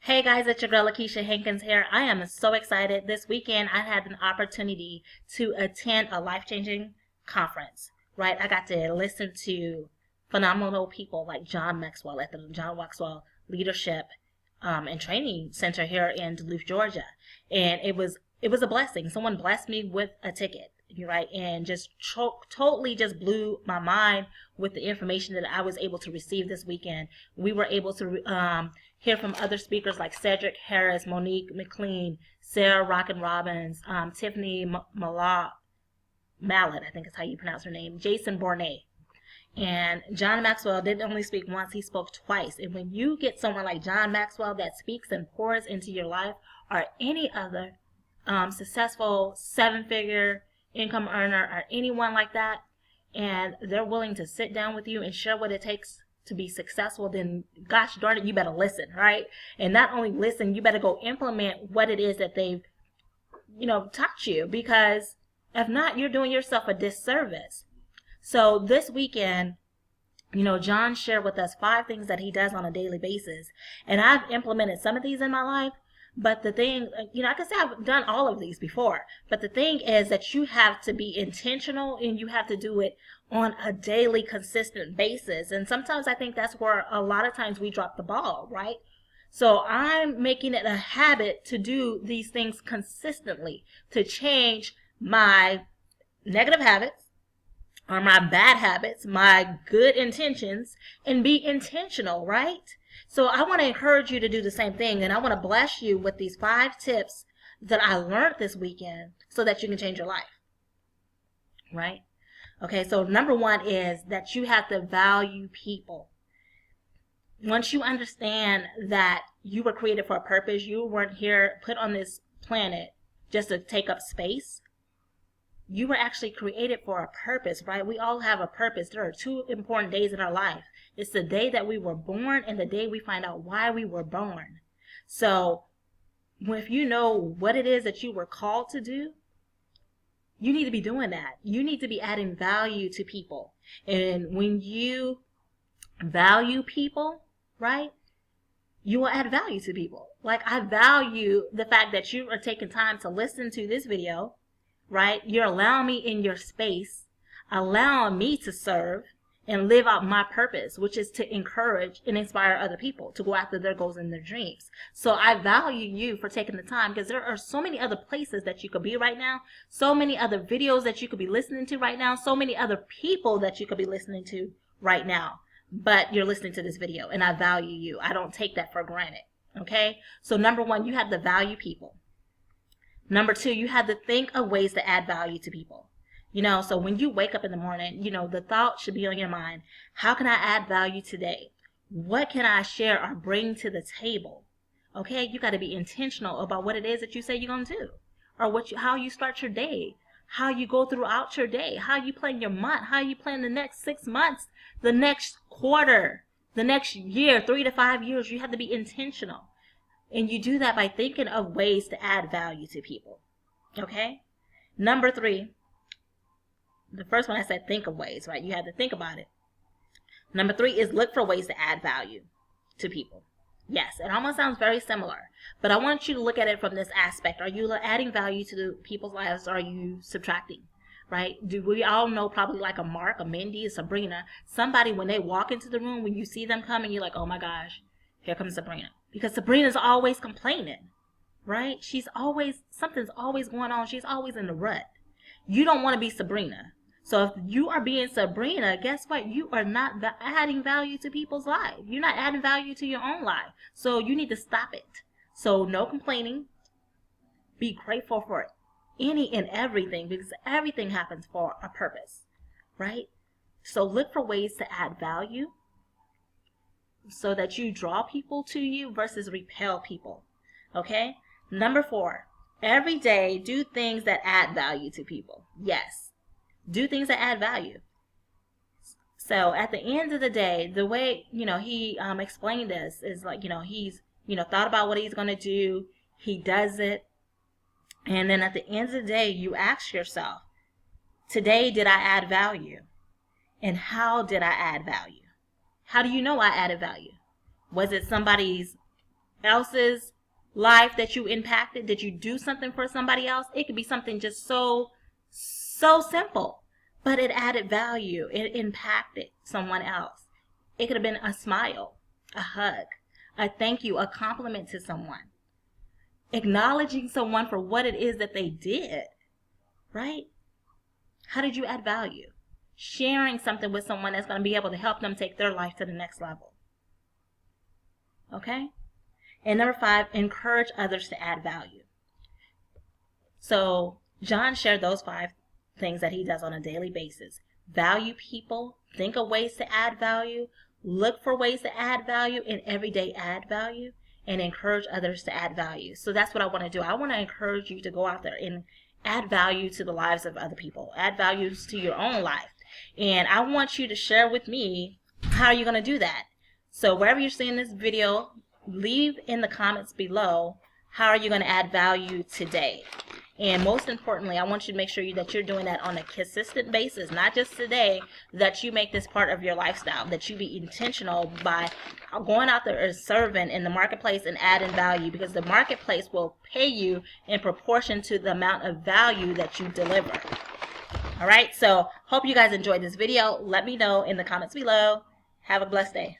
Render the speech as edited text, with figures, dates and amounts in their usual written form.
Hey guys, it's your girl LaKeisha Hankins here. I am so excited. This weekend I had an opportunity to attend a life-changing conference, right? I got to listen to phenomenal people like John Maxwell at the John Maxwell Leadership and Training Center here in Duluth, Georgia. And it was a blessing. Someone blessed me with a ticket, right? And just totally just blew my mind with the information that I was able to receive this weekend. We were able to hear from other speakers like Cedric Harris, Monique McLean, Sarah Rockin Robbins, Tiffany Malott, I think is how you pronounce her name, Jason Bournet. And John Maxwell didn't only speak once, he spoke twice. And when you get someone like John Maxwell that speaks and pours into your life, or any other successful seven-figure income earner or anyone like that, and they're willing to sit down with you and share what it takes to be successful, then gosh darn it, you better listen, right? And not only listen, you better go implement what it is that they've, taught you, because if not, you're doing yourself a disservice. So this weekend, John shared with us 5 things that he does on a daily basis. And I've implemented some of these in my life. But the thing, I can say I've done all of these before. But the thing is that you have to be intentional and you have to do it on a daily, consistent basis. And sometimes I think that's where a lot of times we drop the ball, right? So I'm making it a habit to do these things consistently, to change my negative habits, or my bad habits, my good intentions, and be intentional, right? So I want to encourage you to do the same thing, and I want to bless you with these 5 tips that I learned this weekend so that you can change your life, right? Okay, so number 1 is that you have to value people. Once you understand that you were created for a purpose, you weren't here, put on this planet just to take up space. You were actually created for a purpose, right? We all have a purpose. There are 2 important days in our life. It's the day that we were born and the day we find out why we were born. So if you know what it is that you were called to do, you need to be doing that. You need to be adding value to people. And when you value people, right, you will add value to people. Like, I value the fact that you are taking time to listen to this video, right? You're allowing me in your space, allowing me to serve and live out my purpose, which is to encourage and inspire other people to go after their goals and their dreams. So I value you for taking the time, because there are so many other places that you could be right now, so many other videos that you could be listening to right now, so many other people that you could be listening to right now, but you're listening to this video, and I value you. I don't take that for granted, okay? So number 1, you have to value people. Number 2, you have to think of ways to add value to people. So when you wake up in the morning, the thought should be on your mind: how can I add value today? What can I share or bring to the table? Okay, you got to be intentional about what it is that you say you're going to do, or how you start your day, how you go throughout your day, how you plan your month, how you plan the next 6 months, the next quarter, the next year, 3 to 5 years. You have to be intentional. And you do that by thinking of ways to add value to people. Okay? Number 3, the first one I said think of ways, right? You have to think about it. Number 3 is look for ways to add value to people. Yes, it almost sounds very similar, but I want you to look at it from this aspect. Are you adding value to the people's lives, or are you subtracting? Right? Do we all know probably like a Mark, a Mindy, a Sabrina, somebody when they walk into the room, when you see them coming, you're like, oh my gosh, here comes Sabrina. Because Sabrina's always complaining, right? Something's always going on. She's always in the rut. You don't want to be Sabrina. So if you are being Sabrina, guess what? You are not adding value to people's lives. You're not adding value to your own life. So you need to stop it. So no complaining. Be grateful for any and everything, because everything happens for a purpose, right? So look for ways to add value so that you draw people to you versus repel people, okay? Number 4, every day do things that add value to people. Yes, do things that add value. So at the end of the day, the way, he explained this is like, he's, thought about what he's going to do. He does it. And then at the end of the day, you ask yourself, today, did I add value? And how did I add value? How do you know I added value? Was it somebody's else's life that you impacted? Did you do something for somebody else? It could be something just so simple, but it added value. It impacted someone else. It could have been a smile, a hug, a thank you, a compliment to someone, acknowledging someone for what it is that they did, right? How did you add value? Sharing something with someone that's going to be able to help them take their life to the next level. Okay? And number 5, encourage others to add value. So John shared those 5 things that he does on a daily basis. Value people, think of ways to add value, look for ways to add value, and every day add value, and encourage others to add value. So that's what I want to do. I want to encourage you to go out there and add value to the lives of other people. Add values to your own life. And I want you to share with me how you're going to do that. So wherever you're seeing this video, leave in the comments below, how are you going to add value today? And most importantly, I want you to make sure that you're doing that on a consistent basis, not just today, that you make this part of your lifestyle, that you be intentional by going out there and serving in the marketplace and adding value, because the marketplace will pay you in proportion to the amount of value that you deliver. All right, so hope you guys enjoyed this video. Let me know in the comments below. Have a blessed day.